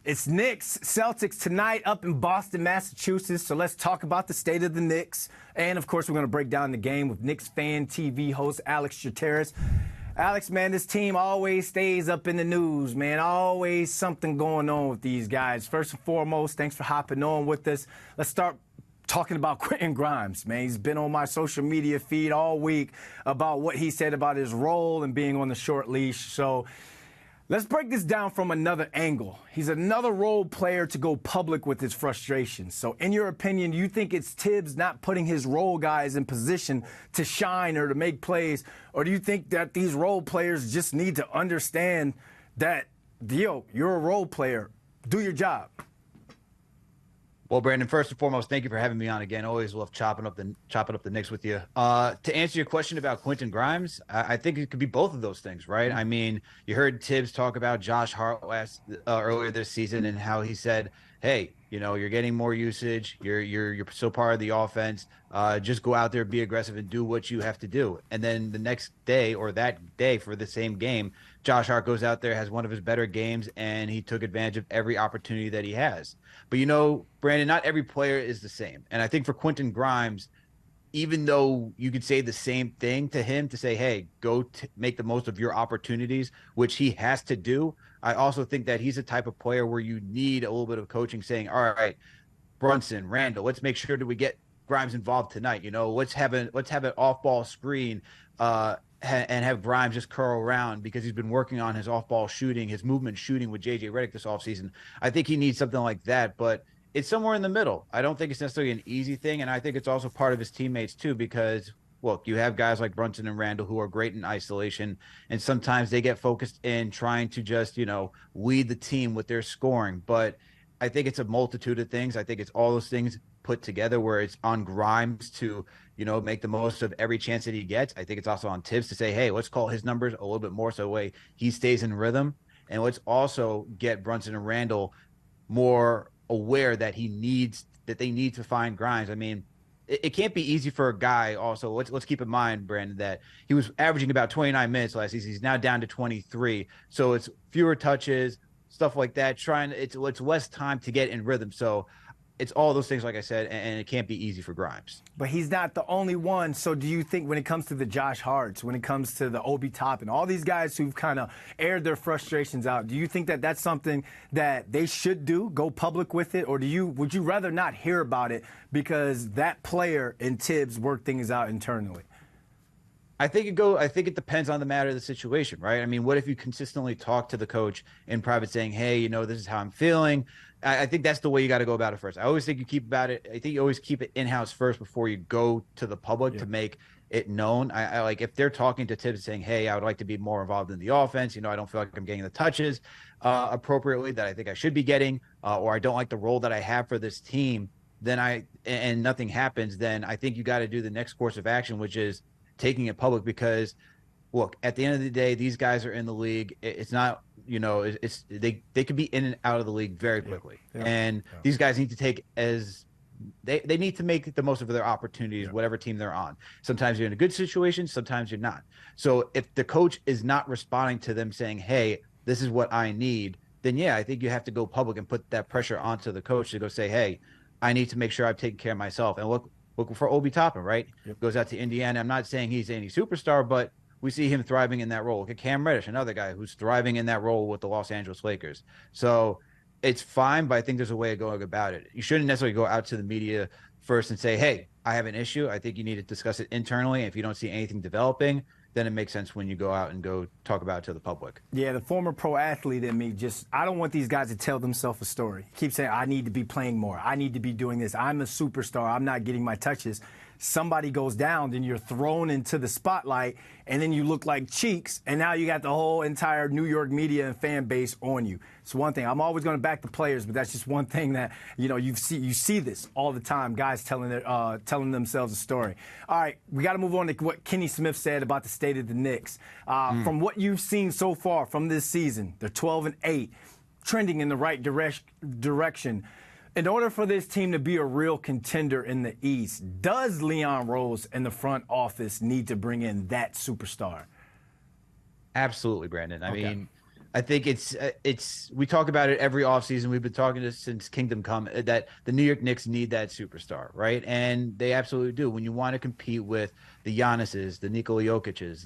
It's Knicks Celtics tonight up in Boston, Massachusetts. So let's talk about the state of the Knicks. And, of course, we're going to break down the game with Knicks Fan TV host Alex Trataros. Alex, man, this team always stays up in the news, man. Always something going on with these guys. First and foremost, thanks for hopping on with us. Let's start talking about Quentin Grimes, man. He's been on my social media feed all week about what he said about his role and being on the short leash. So let's break this down from another angle. He's another role player to go public with his frustrations. So in your opinion, do you think it's Tibbs not putting his role guys in position to shine or to make plays? Or do you think that these role players just need to understand that, you're a role player, do your job? Well, Brandon, first and foremost, thank you for having me on again. Always love chopping up the Knicks with you. To answer your question about Quentin Grimes, I think it could be both of those things, right? I mean, you heard Tibbs talk about Josh Hart earlier this season and how he said, "Hey, you're getting more usage. You're still part of the offense. Just go out there, be aggressive, and do what you have to do." And then the next day or that day for the same game, Josh Hart goes out there, has one of his better games, and he took advantage of every opportunity that he has. But Brandon, not every player is the same. And I think for Quentin Grimes, even though you could say the same thing to him to say, hey, go make the most of your opportunities, which he has to do, I also think that he's a type of player where you need a little bit of coaching saying, all right, Brunson, Randall, let's make sure that we get Grimes involved tonight. Let's have an off-ball screen and have Grimes just curl around because he's been working on his off-ball shooting, his movement shooting with J.J. Redick this offseason. I think he needs something like that, but it's somewhere in the middle. I don't think it's necessarily an easy thing, and I think it's also part of his teammates too because, look, you have guys like Brunson and Randall who are great in isolation, and sometimes they get focused in trying to just, lead the team with their scoring. But I think it's a multitude of things. I think it's all those things put together where it's on Grimes to, make the most of every chance that he gets. I think it's also on Tibbs to say, hey, let's call his numbers a little bit more so the way he stays in rhythm. And let's also get Brunson and Randall more aware that they need to find Grimes. I mean, it can't be easy for a guy also. Let's keep in mind, Brandon, that he was averaging about 29 minutes last season. He's now down to 23. So it's fewer touches, stuff like that. It's less time to get in rhythm. So it's all those things, like I said, and it can't be easy for Grimes. But he's not the only one. So do you think when it comes to the Josh Harts, when it comes to the Obi Toppin, all these guys who've kind of aired their frustrations out, do you think that that's something that they should do, go public with it? Or would you rather not hear about it because that player and Tibbs work things out internally? I think it depends on the matter of the situation, right? I mean, what if you consistently talk to the coach in private saying, hey, this is how I'm feeling? I think that's the way you got to go about it first. I always think I think you always keep it in-house first before you go to the public to make it known. I like if they're talking to Tibbs saying, hey, I would like to be more involved in the offense. I don't feel like I'm getting the touches appropriately that I think I should be getting, or I don't like the role that I have for this team, and nothing happens, then I think you got to do the next course of action, which is taking it public because, look, at the end of the day, these guys are in the league. It's not, they could be in and out of the league very quickly. These guys need to take they need to make the most of their opportunities, whatever team they're on. Sometimes you're in a good situation, sometimes you're not. So if the coach is not responding to them saying, hey, this is what I need, then I think you have to go public and put that pressure onto the coach to go say, hey, I need to make sure I've taken care of myself. And look for Obi Toppin, right? Goes out to Indiana. I'm not saying he's any superstar, but we see him thriving in that role. Look at Cam Reddish, another guy who's thriving in that role with the Los Angeles Lakers. So it's fine, but I think there's a way of going about it. You shouldn't necessarily go out to the media first and say, hey, I have an issue. I think you need to discuss it internally. If you don't see anything developing, then it makes sense when you go out and go talk about it to the public. Yeah, the former pro athlete in me I don't want these guys to tell themselves a story. Keep saying, I need to be playing more. I need to be doing this. I'm a superstar. I'm not getting my touches. Somebody goes down, then you're thrown into the spotlight, and then you look like cheeks, and now you got the whole entire New York media and fan base on you. It's one thing. I'm always going to back the players, but that's just one thing that, you see this all the time, guys telling themselves a story. All right, we got to move on to what Kenny Smith said about the state of the Knicks. From what you've seen so far from this season, they're 12-8, trending in the right direction. In order for this team to be a real contender in the East, does Leon Rose and the front office need to bring in that superstar? Absolutely, Brandon. I mean, I think we talk about it every offseason. We've been talking this since Kingdom Come, that the New York Knicks need that superstar, right? And they absolutely do. When you want to compete with the Giannis's, the Nikola Jokic's,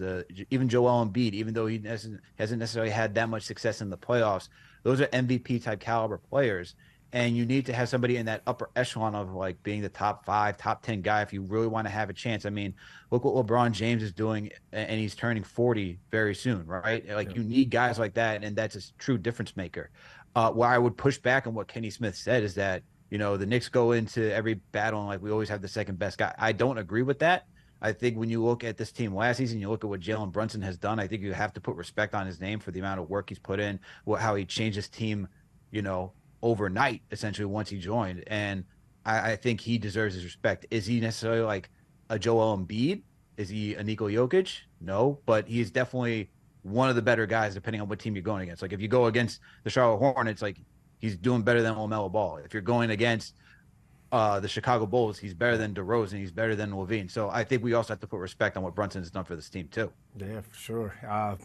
even Joel Embiid, even though he hasn't necessarily had that much success in the playoffs, those are MVP type caliber players. And you need to have somebody in that upper echelon of like being the top 5, top 10 guy if you really want to have a chance. I mean, look what LeBron James is doing, and he's turning 40 very soon, right? Like you need guys like that, and that's a true difference maker. Where I would push back on what Kenny Smith said is that, the Knicks go into every battle and like we always have the second best guy. I don't agree with that. I think when you look at this team last season, you look at what Jalen Brunson has done, I think you have to put respect on his name for the amount of work he's put in, how he changed his team, overnight, essentially, once he joined. And I think he deserves his respect. Is he necessarily like a Joel Embiid? Is he a Nikola Jokic? No, but he's definitely one of the better guys, depending on what team you're going against. Like if you go against the Charlotte Hornets, like he's doing better than LaMelo Ball. If you're going against the Chicago Bulls, he's better than DeRozan. He's better than Levine. So I think we also have to put respect on what Brunson has done for this team too. Yeah, for sure.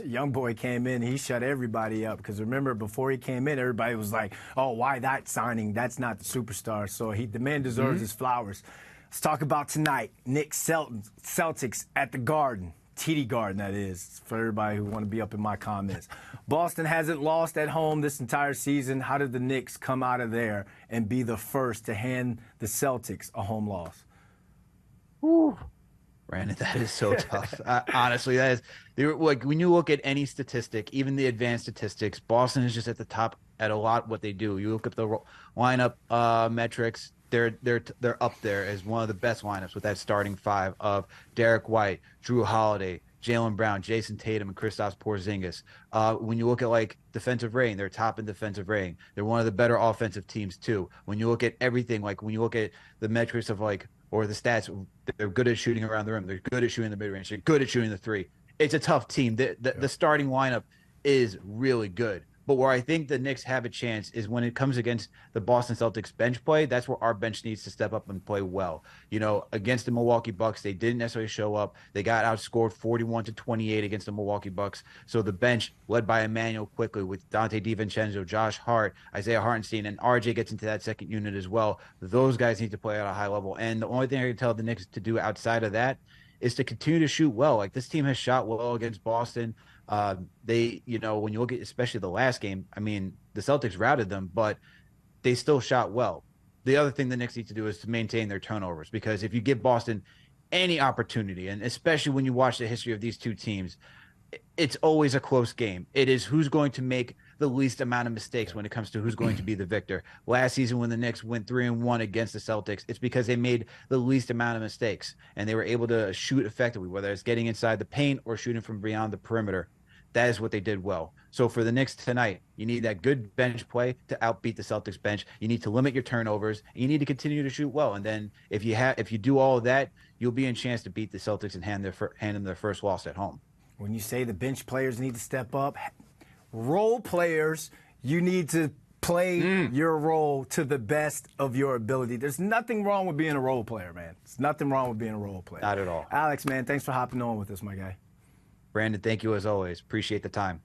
Young boy came in, he shut everybody up because remember before he came in, everybody was like, "Oh, why that signing? That's not the superstar." So the man deserves his flowers. Let's talk about tonight. Knicks Celtics at the Garden. TD Garden, that is, for everybody who want to be up in my comments. Boston hasn't lost at home this entire season. How did the Knicks come out of there and be the first to hand the Celtics a home loss? Whew. Brandon, that is so tough. Honestly, that is like when you look at any statistic, even the advanced statistics, Boston is just at the top at a lot what they do. You look at the lineup metrics. They're up there as one of the best lineups with that starting 5 of Derek White, Drew Holiday, Jaylen Brown, Jason Tatum, and Kristaps Porzingis. When you look at like defensive rating, they're top in defensive rating. They're one of the better offensive teams too. When you look at everything, like when you look at the metrics of like or the stats, they're good at shooting around the rim. They're good at shooting the mid range. They're good at shooting the 3. It's a tough team. The starting lineup is really good. But where I think the Knicks have a chance is when it comes against the Boston Celtics bench play. That's where our bench needs to step up and play well. Against the Milwaukee Bucks, they didn't necessarily show up. They got outscored 41-28 against the Milwaukee Bucks. So the bench, led by Emmanuel quickly with Dante DiVincenzo, Josh Hart, Isaiah Hartenstein, and RJ gets into that second unit as well. Those guys need to play at a high level. And the only thing I can tell the Knicks to do outside of that is to continue to shoot well. Like this team has shot well against Boston. When you look at especially the last game, I mean, the Celtics routed them, but they still shot well. The other thing the Knicks need to do is to maintain their turnovers, because if you give Boston any opportunity, and especially when you watch the history of these two teams, it's always a close game. It is who's going to make the least amount of mistakes when it comes to who's going to be the victor. Last season, when the Knicks went 3-1 against the Celtics, it's because they made the least amount of mistakes and they were able to shoot effectively, whether it's getting inside the paint or shooting from beyond the perimeter. That is what they did well. So for the Knicks tonight, you need that good bench play to outbeat the Celtics bench. You need to limit your turnovers. And you need to continue to shoot well. And then if you do all of that, you'll be in chance to beat the Celtics and hand them their first loss at home. When you say the bench players need to step up, role players, you need to play your role to the best of your ability. There's nothing wrong with being a role player, man. There's nothing wrong with being a role player. Not at all. Alex, man, thanks for hopping on with us, my guy. Brandon, thank you as always. Appreciate the time.